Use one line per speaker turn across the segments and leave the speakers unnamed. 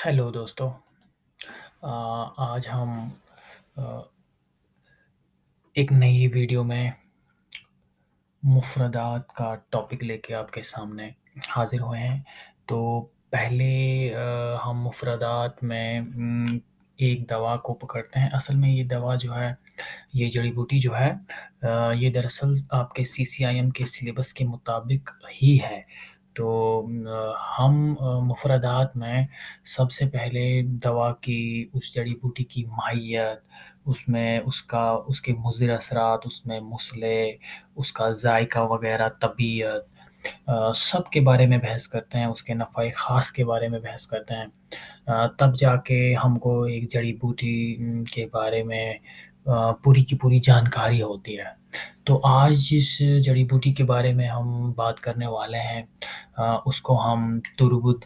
Hello दोस्तों। आज हम अ, एक नई वीडियो में मुफ़्रदात का टॉपिक लेके आपके सामने हाज़िर हुए हैं। तो पहले हम मुफ़्रदात में एक दवा को पकड़ते हैं। असल में ये दवा जो है, ये जड़ी-बूटी जो है ये दरअसल आपके सीसीआईएम के सिलेबस के मुताबिक ही है। तो हम मुफ़्रदात में सबसे पहले दवा की उस जड़ी-बूटी की माहियत, उसमें उसके मुज़िर असरात, उसमें मुसले, उसका ज़ायक़ा वग़ैरह, तबीयत सब के बारे में बहस करते हैं, उसके नफ़ाए ख़ास के बारे में बहस करते हैं। तब जाके हमको एक जड़ी-बूटी के बारे में पूरी की पूरी जानकारी होती है। तो आज जिस जड़ी-बूटी के बारे में हम बात करने वाले हैं उसको हम तुर्बुद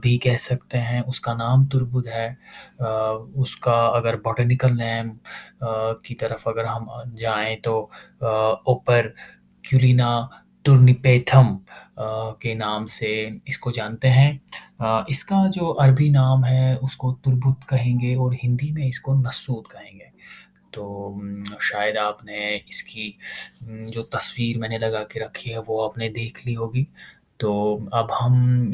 भी कह सकते हैं, उसका नाम तुर्बुद है। उसका अगर बॉटनिकल नेम की तरफ अगर हम जाएँ तो ओपर्क्युलिना टुर्निपेथम के नाम से इसको जानते हैं। इसका जो अरबी नाम है उसको तुर्बुत कहेंगे और हिंदी में इसको नसूत कहेंगे। तो शायद आपने इसकी जो तस्वीर मैंने लगा के रखी है वो आपने देख ली होगी। तो अब हम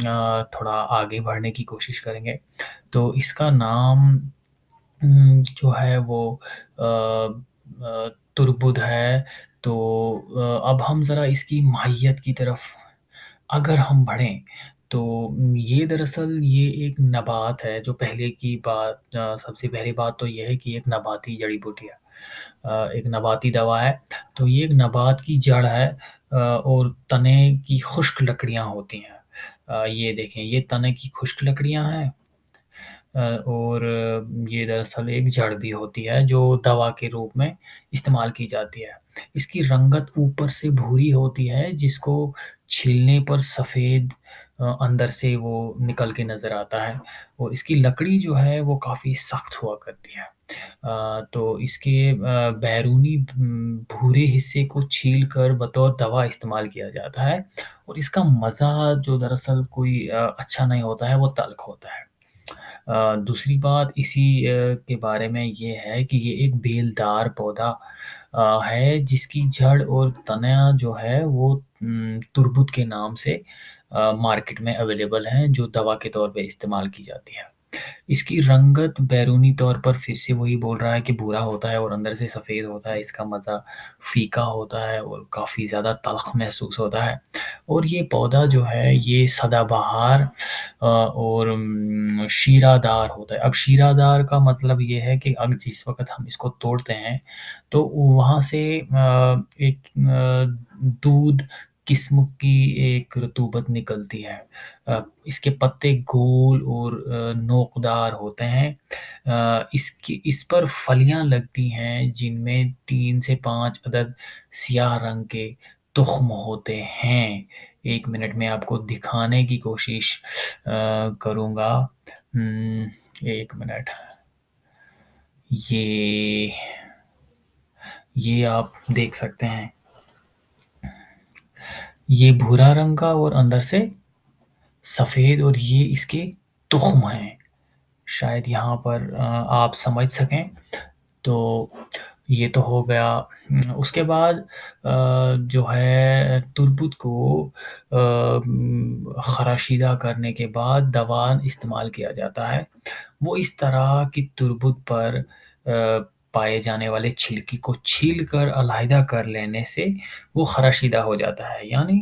थोड़ा आगे बढ़ने की कोशिश करेंगे। तो इसका नाम जो है वो तुर्बुद है। तो अब हम ज़रा इसकी माहियत की तरफ अगर हम बढ़ें, तो ये दरअसल ये एक नबात है। जो पहले की बात सबसे पहली बात तो ये है कि एक नबाती जड़ी-बूटी है। एक नबाती दवा है, तो ये एक नबात की जड़ है और तने की खुश्क लकड़ियाँ होती हैं। ये देखें, ये तने की खुश्क लकड़ियाँ हैं और ये दरअसल एक जड़ भी होती है जो दवा के रूप में इस्तेमाल की जाती है। इसकी रंगत ऊपर से भूरी होती है जिसको छीलने पर सफ़ेद अंदर से वो निकल के नज़र आता है और इसकी लकड़ी जो है वो काफ़ी सख्त हुआ करती है। तो इसके बैरूनी भूरे हिस्से को छील कर बतौर दवा इस्तेमाल किया जाता है और इसका मज़ा जो दरअसल कोई अच्छा नहीं होता है, वो तल्ख़ होता है। दूसरी बात इसी के बारे में ये है कि ये एक बेलदार पौधा है जिसकी जड़ और तना जो है वो तुर्बुत के नाम से मार्केट में अवेलेबल हैं, जो दवा के तौर पे इस्तेमाल की जाती है। इसकी रंगत बैरूनी तौर पर फिर से वही बोल रहा है कि भूरा होता है और अंदर से सफ़ेद होता है। इसका मज़ा फ़ीका होता है और काफ़ी ज़्यादा तल्ख़ महसूस होता है और ये पौधा जो है ये सदाबहार और शीरादार होता है। अब शीरादार का मतलब ये है कि अब जिस वक़्त हम इसको तोड़ते हैं, तो वहाँ से एक दूध किस्म की एक रतूबत निकलती है। इसके पत्ते गोल और नोकदार होते हैं। इस पर फलियाँ लगती हैं जिनमें 3 से 5 अदद सियाह रंग के तुख़्म होते हैं। 1 मिनट में आपको दिखाने की कोशिश करूँगा। 1 मिनट। ये ये आप देख सकते हैं। ये भूरा रंग का और अंदर से सफ़ेद और ये इसके तुख़्म हैं। शायद यहाँ पर आप समझ सकें। तो ये तो हो गया। उसके बाद जो है तुर्बुत को ख़राशीदा करने के बाद दवा इस्तेमाल किया जाता है। वो इस तरह कि तुर्बुत पर पाए जाने वाले छिलके को छील कर अलहदा कर लेने से वो ख़राशीदा हो जाता है। यानी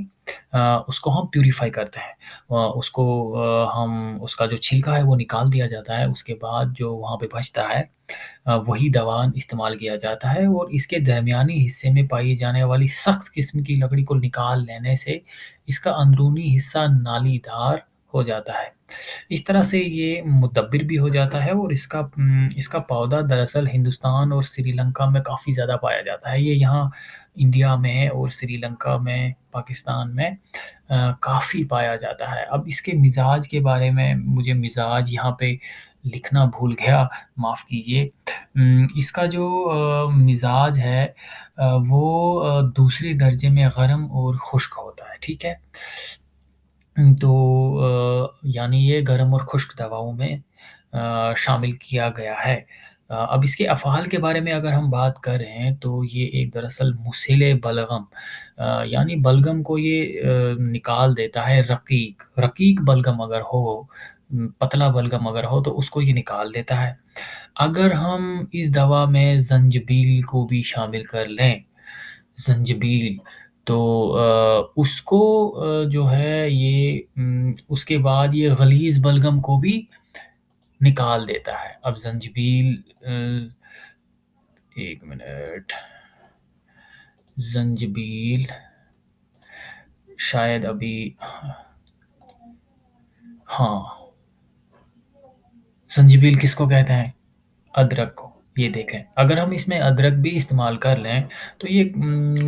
उसको हम प्यूरीफ़ाई करते हैं। उसको हम उसका जो छिलका है वो निकाल दिया जाता है। उसके बाद जो वहाँ पे बचता है वही दवा इस्तेमाल किया जाता है और इसके दरमियानी हिस्से में पाई जाने वाली सख्त किस्म की लकड़ी को निकाल लेने से इसका अंदरूनी हिस्सा नालीदार हो जाता है। इस तरह से ये मुदब्बिर भी हो जाता है और इसका पौधा दरअसल हिंदुस्तान और श्रीलंका में काफ़ी ज़्यादा पाया जाता है। ये यहाँ इंडिया में और श्रीलंका में, पाकिस्तान में काफ़ी पाया जाता है। अब इसके मिज़ाज के बारे में मुझे मिज़ाज यहाँ पे लिखना भूल गया, माफ़ कीजिए। इसका जो मिज़ाज है वो दूसरे दर्जे में गरम और खुश्क होता है, ठीक है? تو यानी ये गर्म और खुश्क दवाओं में शामिल किया गया है। अब इसके अफ़आल के बारे में अगर हम बात करें तो ये एक दरअसल मुसिले बलगम यानी बलगम को ये निकाल देता है रक़ीक़ रक़ीक़ बलगम अगर हो पतला बलगम अगर हो तो उसको ये निकाल देता है। अगर हम इस दवा में ज़ंजबील को भी शामिल कर लें ज़ंजीबील तो उसको जो है ये उसके बाद ये गलीज़ बलगम को भी निकाल देता है। अब ज़ंजीबील 1 मिनट ज़ंजीबील शायद अभी हाँ, ज़ंजीबील किसको कहते हैं? अदरक को, ये देखें। अगर हम इसमें अदरक भी इस्तेमाल कर लें, तो ये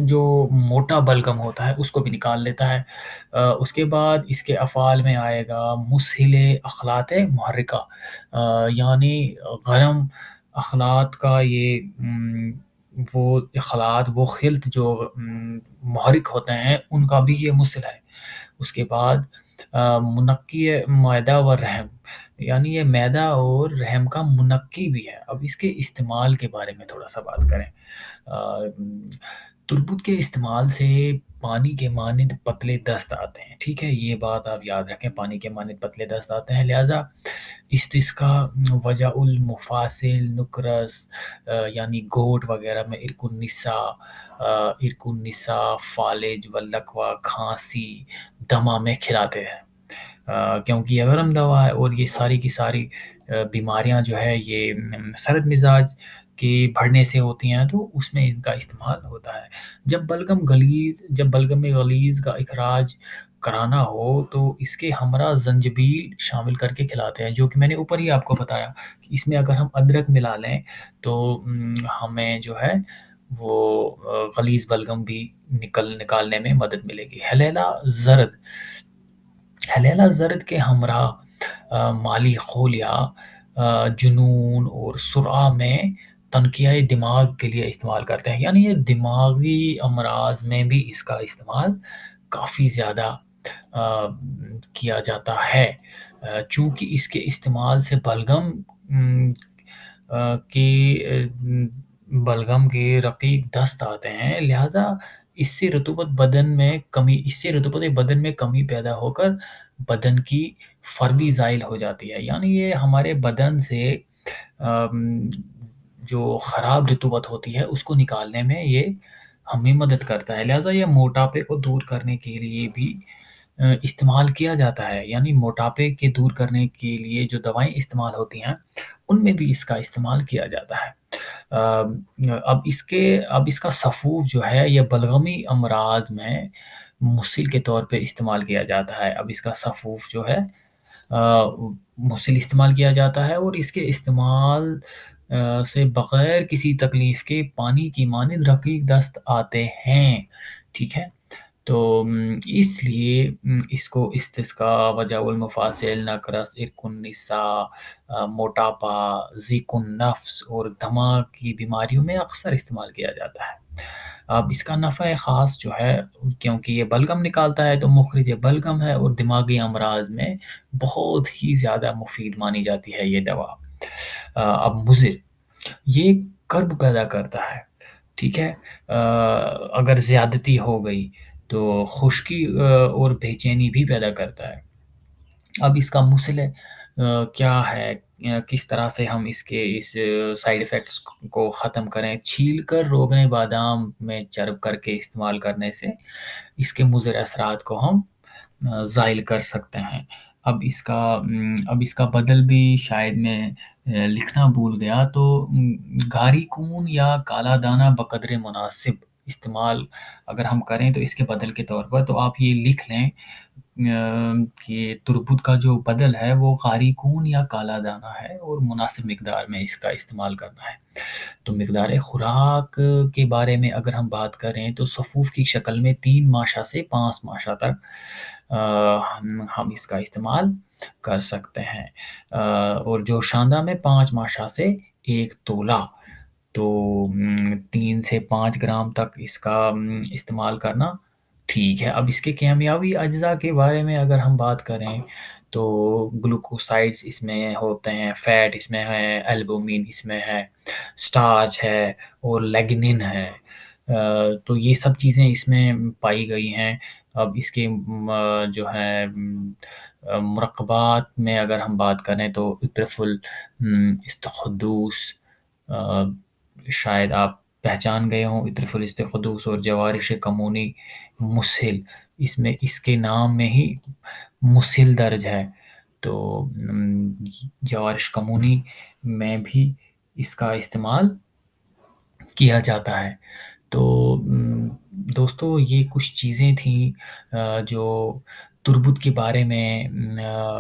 जो मोटा बलगम होता है, उसको भी निकाल लेता है। उसके बाद इसके अफ़आल में आएगा मुस्हिल अख़लात मुहर्रिका यानी गरम अख़लात का ये वो इख़लात, वो ख़िल्त जो मुहर्रिक होते हैं, उनका भी ये मुस्हिल है। उसके बाद मुनक्की मैदा व रहम यानी ये मैदा और रहम का मुनक्की भी है। अब इसके इस्तेमाल के बारे में थोड़ा-सा बात करें। तुरबुत के इस्तेमाल से पानी के मानिंद पतले दस्त आते हैं, ठीक है? ये बात आप याद रखें, पानी के मानिंद पतले दस्त आते हैं, लिहाज़ा इस्तिस्का, वजाउल मुफ़ासिल, नुकरस यानी गोट वगैरह में इरकुन निसा, फ़ालिज व लकवा, खाँसी, दमा में खिलाते हैं। क्योंकि ये गरम दवा है और ये सारी की सारी बीमारियाँ जो है ये सर्द मिज़ाज के बढ़ने से होती हैं, तो उसमें इनका इस्तेमाल होता है। जब बलगम में गलीज़ का इखराज कराना हो, तो इसके हमरा ज़ंजीबील शामिल करके खिलाते हैं, जो कि मैंने ऊपर ही आपको बताया कि इसमें अगर हम अदरक मिला लें, तो हमें जो है वो गलीज़ बलगम भी निकालने में मदद मिलेगी। हलेला ज़र्द के हमरा माली खोलिया जुनून और सुरा में तनकिया दिमाग के लिए इस्तेमाल करते हैं। यानी ये दिमागी अमराज़ में भी इसका इस्तेमाल काफ़ी ज़्यादा किया जाता है। चूँकि इसके इस्तेमाल से बलगम के रक़ीक़ दस्त आते हैं, लिहाज़ा इससे रतूबत बदन में कमी पैदा होकर बदन की फ़र्बी ज़ाइल हो जाती है। यानी ये हमारे बदन से अम, जो ख़राब रतूबत होती है उसको निकालने में ये हमें मदद करता है। लिहाज़ा ये मोटापे को दूर करने के लिए भी इस्तेमाल किया जाता है। यानी मोटापे के दूर करने के लिए जो दवाएँ इस्तेमाल होती हैं, उनमें भी इसका इस्तेमाल किया जाता है। अब इसका सफ़ूफ जो है ये बलगमी अमराज़ में मुसिल के तौर पे इस्तेमाल किया जाता है। अब इसका सफ़ूफ जो है मुसिल इस्तेमाल किया जाता है और इसके इस्तेमाल से बग़ैर किसी तकलीफ़ के पानी की मानिंद रक़ीक़ दस्त आते हैं, ठीक है? तो इसलिए इसको इस्तिस्का, वजाउल मुफ़ासिल, नकरस, इरकुन-निसा मोटापा, ज़िकुन नफ़्स और दमा की बीमारियों में अक्सर इस्तेमाल किया जाता है। अब इसका नफ़ा ख़ास जो है क्योंकि ये बलगम निकालता है तो मुख़रिज बलगम है और दिमागी अमराज़ में बहुत ही ज़्यादा मुफ़ीद मानी जाती है ये दवा। अब मुज़िर, ये कर्ब पैदा करता है, ठीक है? अगर ज़्यादती हो गई तो खुश्की और बेचैनी भी पैदा करता है। अब इसका मुसले क्या है किस तरह से हम इस साइड इफ़ेक्ट्स को ख़त्म करें? छील कर रोगन बादाम में चर्ब करके इस्तेमाल करने से इसके मुज़िर असरात को हम ज़ाइल कर सकते हैं। अब इसका बदल भी शायद मैं लिखना भूल गया तो गारी खून या काला दाना बक़द्रे मुनासिब इस्तेमाल अगर हम करें तो इसके बदल के तौर पर तो आप ये लिख लें कि तुरबुत का जो बदल है वो क़ारी खून या काला दाना है और मुनासिब मिक़दार में इसका इस्तेमाल करना है। तो मिक़दार खुराक के बारे में अगर हम बात करें तो सफ़ूफ की शक्ल में 3 माशा से 5 माशा तक हम इसका इस्तेमाल कर सकते हैं। और जोशांदा में 5 माशा से 1 तोला तो 3 से 5 ग्राम तक इसका इस्तेमाल करना ٹھیک ہے، اب اس کے کیمیاوی اجزاء کے بارے میں اگر ہم بات کریں تو گلوکوسائڈس اس میں ہوتے ہیں، فیٹ اس میں ہے، البومین اس میں ہے، اسٹارچ ہے اور لیگنین ہے۔ تو یہ سب چیزیں اس میں پائی گئی ہیں۔ اب اس کے جو ہے مرکبات میں اگر ہم بات کریں تو اترفل استخدوس، آ، شاید آپ پہچان گئے ہوں، اترفل استخدوس اور جوارش کمونی مسہل، اس میں اس کے نام میں ہی مسہل درج ہے۔ تو جوارش کمونی میں بھی اس کا استعمال کیا جاتا ہے۔ تو دوستو یہ کچھ چیزیں تھیں جو تربت کے بارے میں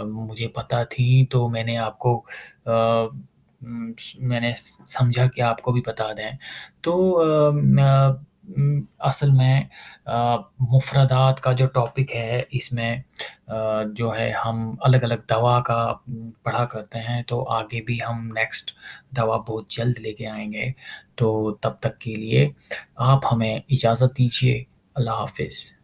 مجھے پتہ تھیں، تو میں نے آپ کو آ، میں نے سمجھا کہ آپ کو بھی بتا دیں۔ تو اصل میں مفردات کا جو ٹاپک ہے اس میں جو ہے ہم الگ الگ دوا کا پڑھا کرتے ہیں، تو آگے بھی ہم نیکسٹ دوا بہت جلد لے کے آئیں گے۔ تو تب تک کے لیے آپ ہمیں اجازت دیجیے۔ اللہ حافظ۔